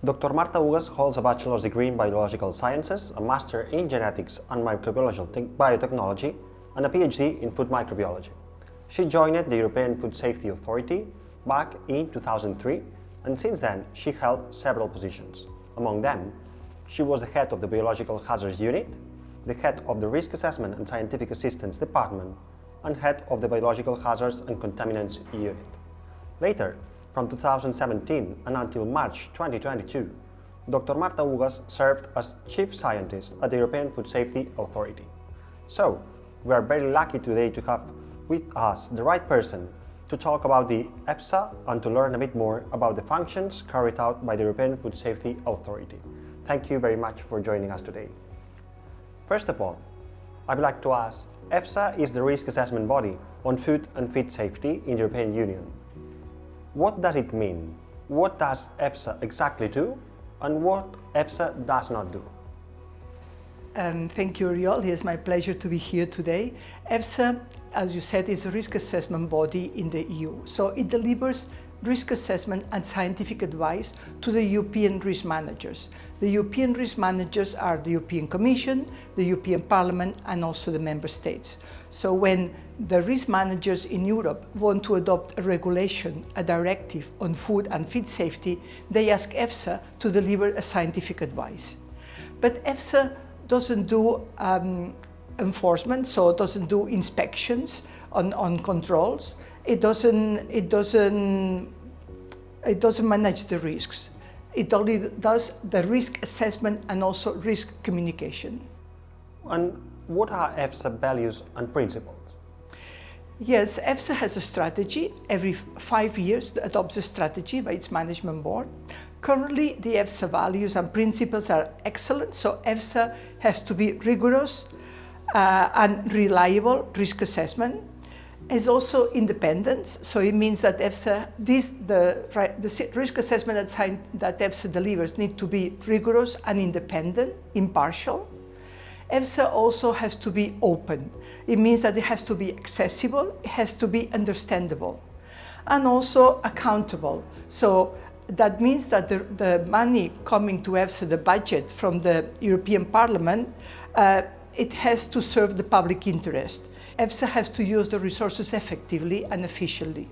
Dr. Marta Hugas holds a bachelor's degree in biological sciences, a master in genetics and microbiological biotechnology, and a PhD in food microbiology. She joined the European Food Safety Authority back in 2003, and since then she held several positions. Among them, she was the head of the Biological Hazards Unit, the head of the Risk Assessment and Scientific Assistance Department, and head of the Biological Hazards and Contaminants Unit. Later, from 2017 and until March 2022, Dr. Marta Hugas served as Chief Scientist at the European Food Safety Authority. So, we are very lucky today to have with us the right person to talk about the EFSA and to learn a bit more about the functions carried out by the European Food Safety Authority. Thank you very much for joining us today. First of all, I would like to ask, EFSA is the risk assessment body on food and feed safety in the European Union. What does it mean? What does EFSA exactly do, and what EFSA does not do? Thank you, Oriol. It is my pleasure to be here today. EFSA, as you said, is a risk assessment body in the EU. So it delivers risk assessment and scientific advice to the European risk managers. The European risk managers are the European Commission, the European Parliament, and also the Member States. So when the risk managers in Europe want to adopt a regulation, a directive on food and feed safety, they ask EFSA to deliver a scientific advice. But EFSA doesn't do enforcement, so it doesn't do inspections on controls. It doesn't manage the risks. It only does the risk assessment and also risk communication. And what are EFSA values and principles? Yes, EFSA has a strategy. Every 5 years it adopts a strategy by its management board. Currently, the EFSA values and principles are excellent, so EFSA has to be rigorous and reliable risk assessment. Is also independent, so it means that EFSA, the risk assessment that EFSA delivers need to be rigorous and independent, impartial. EFSA also has to be open. It means that it has to be accessible, it has to be understandable, and also accountable. So that means that the money coming to EFSA, the budget from the European Parliament, it has to serve the public interest. EFSA has to use the resources effectively and efficiently.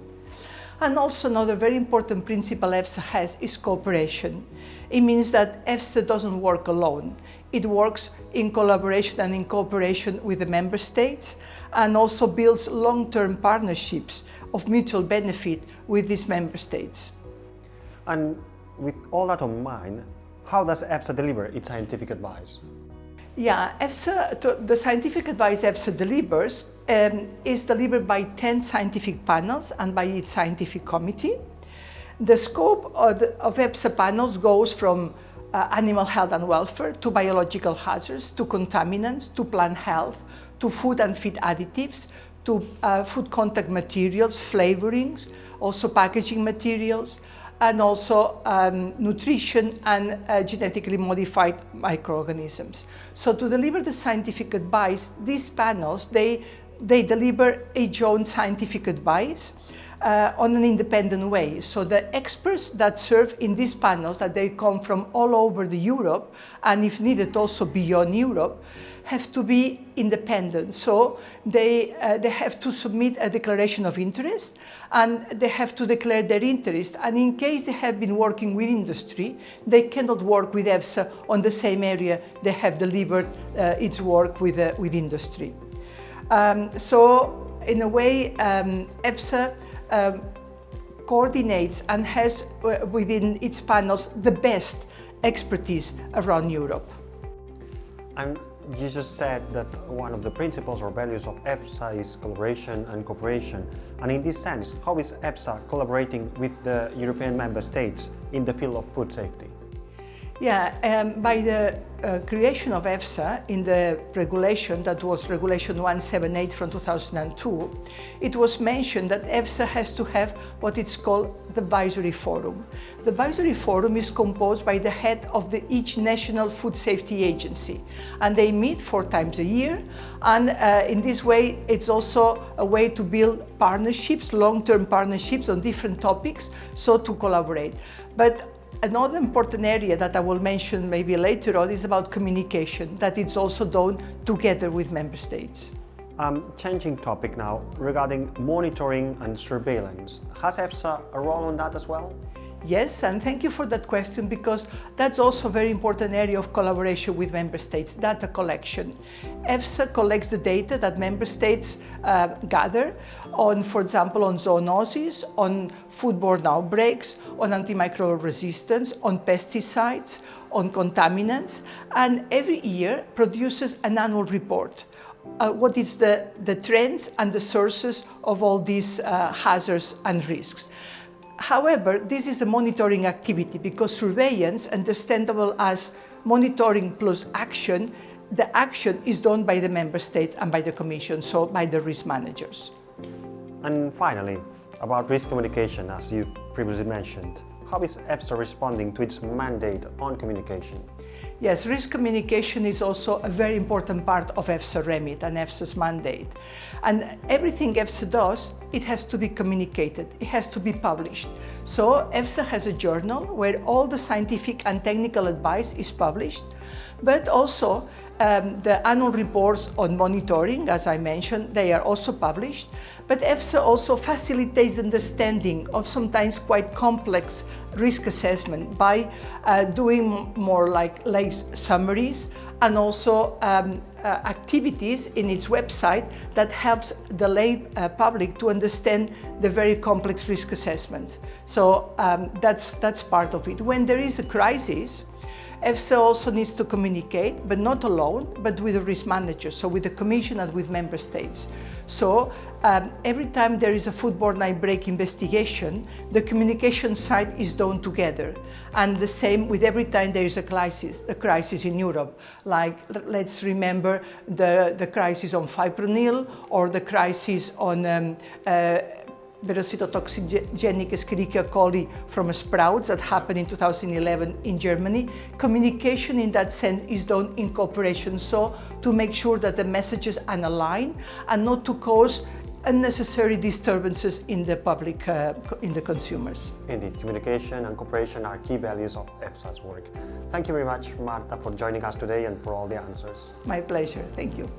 And also another very important principle EFSA has is cooperation. It means that EFSA doesn't work alone. It works in collaboration and in cooperation with the member states, and also builds long-term partnerships of mutual benefit with these member states. And with all that in mind, how does EFSA deliver its scientific advice? Yeah, the scientific advice EFSA delivers is delivered by 10 scientific panels and by its scientific committee. The scope of EFSA panels goes from animal health and welfare to biological hazards, to contaminants, to plant health, to food and feed additives, to food contact materials, flavorings, also packaging materials, and also nutrition and genetically modified microorganisms. So to deliver the scientific advice, these panels, they deliver a joint scientific advice on an independent way. So the experts that serve in these panels, that they come from all over Europe, and if needed also beyond Europe, have to be independent. So they have to submit a declaration of interest, and they have to declare their interest. And in case they have been working with industry, they cannot work with EFSA on the same area they have delivered its work with industry. So in a way, EFSA coordinates and has within its panels the best expertise around Europe. And you just said that one of the principles or values of EFSA is collaboration and cooperation. And in this sense, how is EFSA collaborating with the European member states in the field of food safety? Yeah, by the creation of EFSA in the regulation, that was Regulation 178 from 2002, it was mentioned that EFSA has to have what it's called the advisory forum. The advisory forum is composed by the head of each national food safety agency, and they meet 4 times a year, and in this way it's also a way to build partnerships, long-term partnerships on different topics, so to collaborate. But another important area that I will mention maybe later on is about communication, that it's also done together with member states. Changing topic now, regarding monitoring and surveillance. Has EFSA a role on that as well? Yes, and thank you for that question, because that's also a very important area of collaboration with member states, data collection. EFSA collects the data that member states gather on, for example, on zoonosis, on foodborne outbreaks, on antimicrobial resistance, on pesticides, on contaminants, and every year produces an annual report. What is the trends and the sources of all these hazards and risks. However, this is a monitoring activity, because surveillance, understandable as monitoring plus action, the action is done by the member state and by the Commission, so by the risk managers. And finally, about risk communication, as you previously mentioned, how is EFSA responding to its mandate on communication? Yes, risk communication is also a very important part of EFSA remit and EFSA's mandate. And everything EFSA does, it has to be communicated, it has to be published. So EFSA has a journal where all the scientific and technical advice is published, but also the annual reports on monitoring, as I mentioned, they are also published. But EFSA also facilitates understanding of sometimes quite complex risk assessment by doing more like summaries, and also activities in its website that helps the lay public to understand the very complex risk assessments. So that's part of it. When there is a crisis, EFSA also needs to communicate, but not alone, but with the risk managers, so with the Commission and with member states. So every time there is a foodborne outbreak investigation, the communication side is done together. And the same with every time there is a crisis in Europe. Like, let's remember the crisis on fipronil, or the crisis on verocytotoxigenic Escherichia coli from sprouts that happened in 2011 in Germany. Communication in that sense is done in cooperation, so to make sure that the messages are aligned and not to cause unnecessary disturbances in the public, in the consumers. Indeed, communication and cooperation are key values of EFSA's work. Thank you very much, Marta, for joining us today and for all the answers. My pleasure. Thank you.